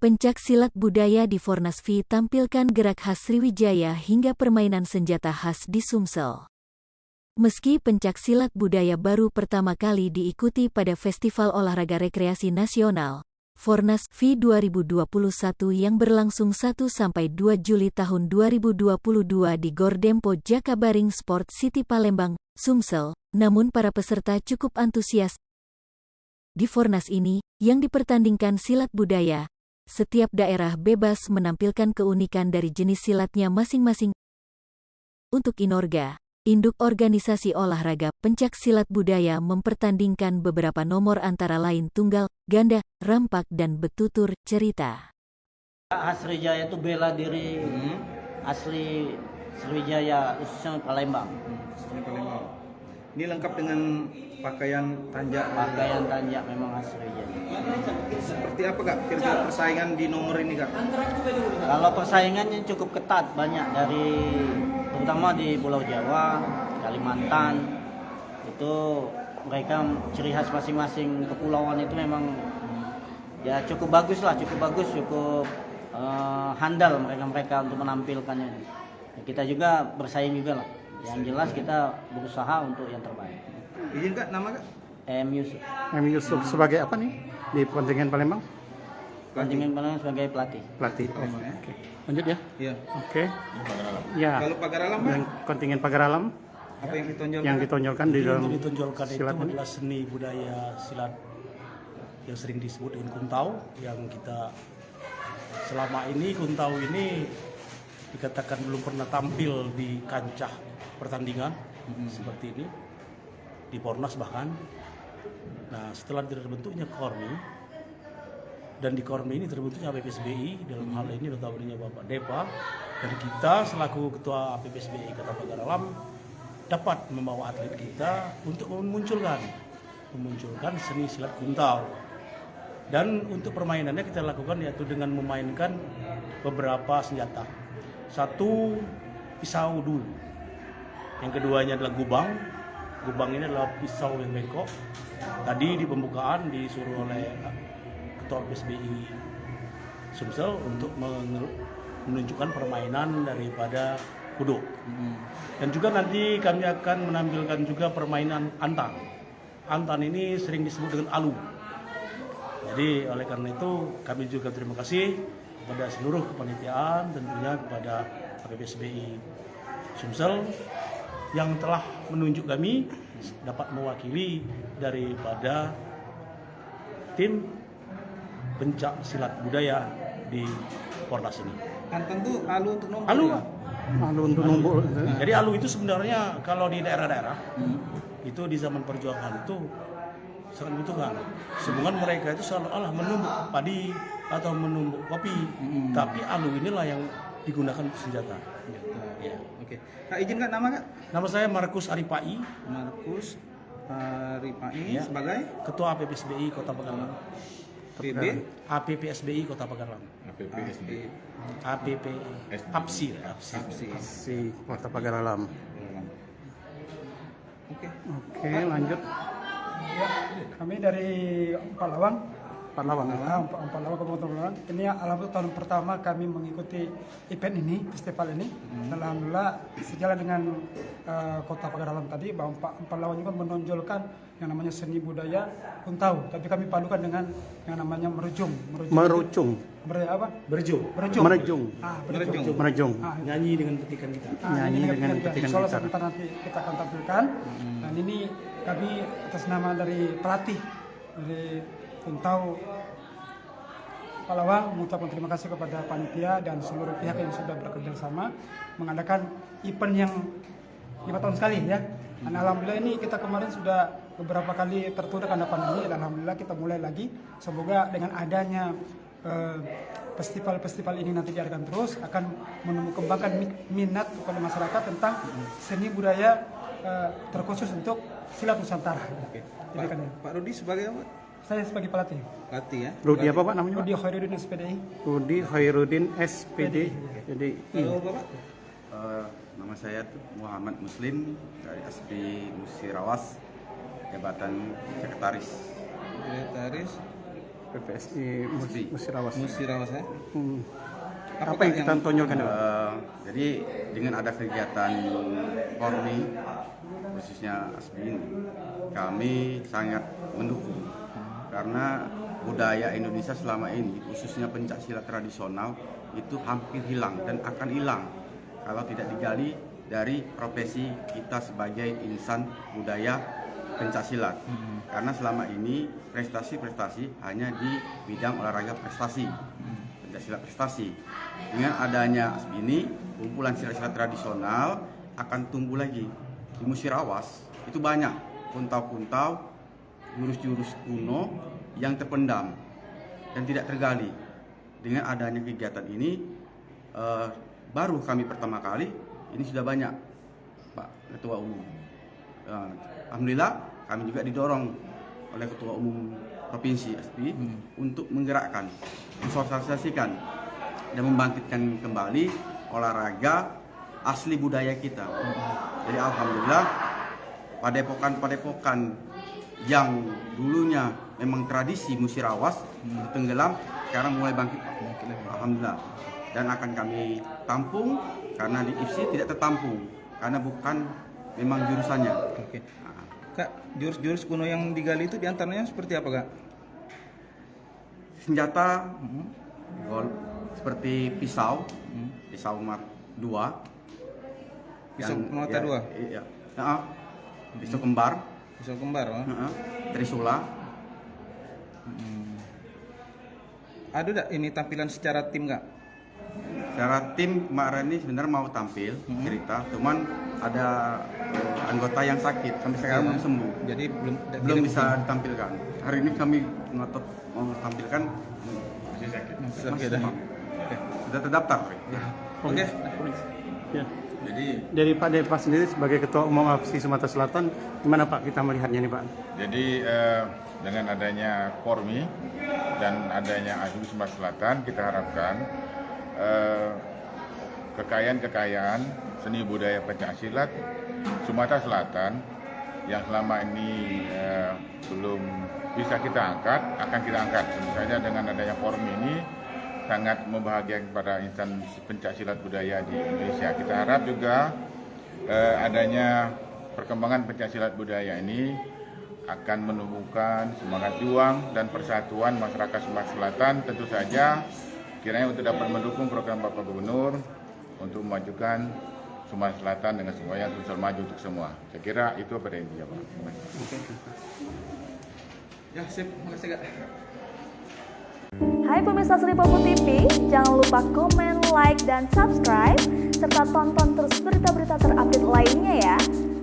Pencak silat budaya di Fornasvi tampilkan gerak khas Sriwijaya hingga permainan senjata khas di Sumsel. Meski pencak silat budaya baru pertama kali diikuti pada Festival Olahraga Rekreasi Nasional, Fornasvi 2021 yang berlangsung 1–2 Juli tahun 2022 di Gordempo Jakabaring Sport City Palembang, Sumsel, namun para peserta cukup antusias. Di Fornas ini, yang dipertandingkan silat budaya, setiap daerah bebas menampilkan keunikan dari jenis silatnya masing-masing. Untuk Inorga, induk organisasi olahraga pencak silat budaya, mempertandingkan beberapa nomor antara lain tunggal, ganda, rampak dan betutur cerita. Sriwijaya itu bela diri asli Sriwijaya, khususnya Palembang. Ini lengkap dengan pakaian tanjak. Pakaian tanjak memang khas Sriwijaya. Seperti apa Kak kira-kira persaingan di nomor ini Kak? Kalau persaingannya cukup ketat, banyak dari terutama di Pulau Jawa, Kalimantan, itu mereka ciri khas masing-masing kepulauan itu memang ya cukup bagus, cukup handal mereka untuk menampilkannya. Ya, kita juga bersaing juga lah. Yang jelas kita berusaha untuk yang terbaik. Izin Kak, nama Kak? Yusuf. Yusuf sebagai apa nih di kontingen Palembang? Kontingen Palembang sebagai pelatih. Pelatih. Oke. Lanjut ya. Iya. Oke. Ya. Kalau pagar alam Pak? Yang kontingen pagar alam Apa yang ditonjolkan? yang ditonjolkan di dalam ditonjolkan itu silat ini? adalah seni budaya silat yang sering disebut dengan kuntau, yang kita selama ini kuntau ini dikatakan belum pernah tampil di kancah pertandingan seperti ini di Pornas bahkan. Nah, setelah terbentuknya Kormi, dan di Kormi ini terbentuknya APPSBI, dalam hal ini notabene Bapak Depa, dan kita selaku ketua APPSBI Kota Pagar Alam dapat membawa atlet kita untuk memunculkan seni silat kuntau. Dan untuk permainannya kita lakukan yaitu dengan memainkan beberapa senjata. Satu, pisau dulu. Yang keduanya adalah gubang. Gubang ini adalah pisau yang bengkok. Tadi di pembukaan disuruh oleh Ketua PSBI Sumsel untuk menunjukkan permainan daripada kudo. Dan juga nanti kami akan menampilkan juga permainan antan. Antan ini sering disebut dengan alu. Jadi oleh karena itu kami juga terima kasih kepada seluruh kepanitiaan, tentunya kepada APPSBI Sumsel yang telah menunjuk kami dapat mewakili daripada tim pencak silat budaya di Pornas ini. Antan tuh alu untuk nomor. Alu. Ya? Alu untuk nombor. Jadi alu itu sebenarnya kalau di daerah-daerah itu di zaman perjuangan itu sangat dibutuhkan. Hubungan mereka itu selalu menumbuk padi atau menumbuk kopi, tapi alu inilah yang digunakan untuk senjata. Ya. Oke. Kak, izin Kak, nama Kak? Nama saya Markus Aripai, Markus Ripai Ya. sebagai Ketua APPSBI Kota Pagarlam. PB APPSBI Kota Pagarlam. APSI. Si Kota Pagar Alam. Oke. Oke, lanjut. Ya, kami dari Palawang. Palawang. Palawang, Kabupaten Palawang. Ini alhamdulillah tahun pertama kami mengikuti event ini, festival ini. Alhamdulillah sejalan dengan Kota Pagar Alam tadi, bahwa Palawang juga menonjolkan yang namanya seni budaya kuntau, tapi kami padukan dengan yang namanya merujung. Merucung. Berjo. Merejung. Berujung. Merejung. Nyanyi dengan petikan kita. Nyanyi dengan petikan Insya Allah gitar. sebentar nanti kita akan tampilkan. Dan ini kami atas nama dari pelatih dari Kuntau Palawang mengucapkan terima kasih kepada panitia dan seluruh pihak yang sudah bekerja sama mengadakan event yang 5 tahun sekali ya. Dan alhamdulillah ini kita kemarin sudah beberapa kali tertunda karena pandemi, dan alhamdulillah kita mulai lagi. Semoga dengan adanya festival-festival ini nanti diadakan terus akan mengembangkan minat kepada masyarakat tentang seni budaya terkhusus untuk silat Nusantara. Oke. Jadi Pak Rudi sebagai apa? saya sebagai pelatih. Pelatih ya. Rudi apa Pak namanya? Rudi Khairuddin SPDI. Rudi Khairuddin SPD. Jadi Kalau Bapak? Nama saya Muhammad Muslim dari ASPI Musirawas, jabatan sekretaris. Sekretaris PPSI Musirawas. Musirawas ya. Apa yang kita tonjolkan Pak? Jadi dengan ada kegiatan Pormi, khususnya ASBI, kami sangat mendukung karena budaya Indonesia selama ini, khususnya pencaksilat tradisional itu hampir hilang dan akan hilang kalau tidak digali dari profesi kita sebagai insan budaya pencaksilat. Karena selama ini prestasi-prestasi hanya di bidang olahraga prestasi, pencaksilat prestasi. Dengan adanya ASBI ini, kumpulan silat-silat tradisional akan tumbuh lagi. Di Musirawas itu banyak kuntau-kuntau, jurus-jurus kuno yang terpendam dan tidak tergali. Dengan adanya kegiatan ini, baru kami pertama kali, ini sudah banyak Pak Ketua Umum. Alhamdulillah kami juga didorong oleh Ketua Umum Provinsi ASBI untuk menggerakkan, mensosialisasikan dan membangkitkan kembali olahraga asli budaya kita. Jadi alhamdulillah padepokan-padepokan yang dulunya memang tradisi Musirawas tenggelam sekarang mulai bangkit. Alhamdulillah. Dan akan kami tampung karena di IFSI tidak tertampung karena bukan memang jurusannya. Oke. Kak, jurus-jurus kuno yang digali itu diantaranya seperti apa Kak? Senjata gol seperti pisau, pisau Mark II, Pisau Mark II? Iya. Pisau kembar, Pisau kembar, trisula. Ada enggak ini tampilan secara tim Kak? Secara tim kemarin ini sebenarnya mau tampil cerita, cuman ada anggota yang sakit sampai sekarang belum sembuh. Jadi belum bisa ditampilkan. Hari ini kami ngotot mau tampilkan masih sakit. Masih Demam. Sudah terdaftar. Oke. Ya. Jadi Dari Pak Depa sendiri sebagai Ketua Umum APSI Sumatera Selatan, gimana Pak kita melihatnya nih Pak? Jadi dengan adanya Pormi dan adanya ASBI Sumatera Selatan, kita harapkan kekayaan-kekayaan seni budaya pencaksilat Sumatera Selatan yang selama ini belum bisa kita angkat, akan kita angkat. Tentu saja dengan adanya Pormi ini sangat membahagiakan para insan pencaksilat budaya di Indonesia. Kita harap juga adanya perkembangan pencaksilat budaya ini akan menumbuhkan semangat juang dan persatuan masyarakat Sumatera Selatan. Tentu saja kiranya untuk dapat mendukung program Bapak Gubernur untuk memajukan Sumatera Selatan dengan semuanya Sumsel maju untuk semua. Saya kira itu pada intinya Pak. Ya, sip. Makasih Kak. Hai pemirsa Sri Popo TV, jangan lupa komen, like, dan subscribe, serta tonton terus berita-berita terupdate lainnya ya.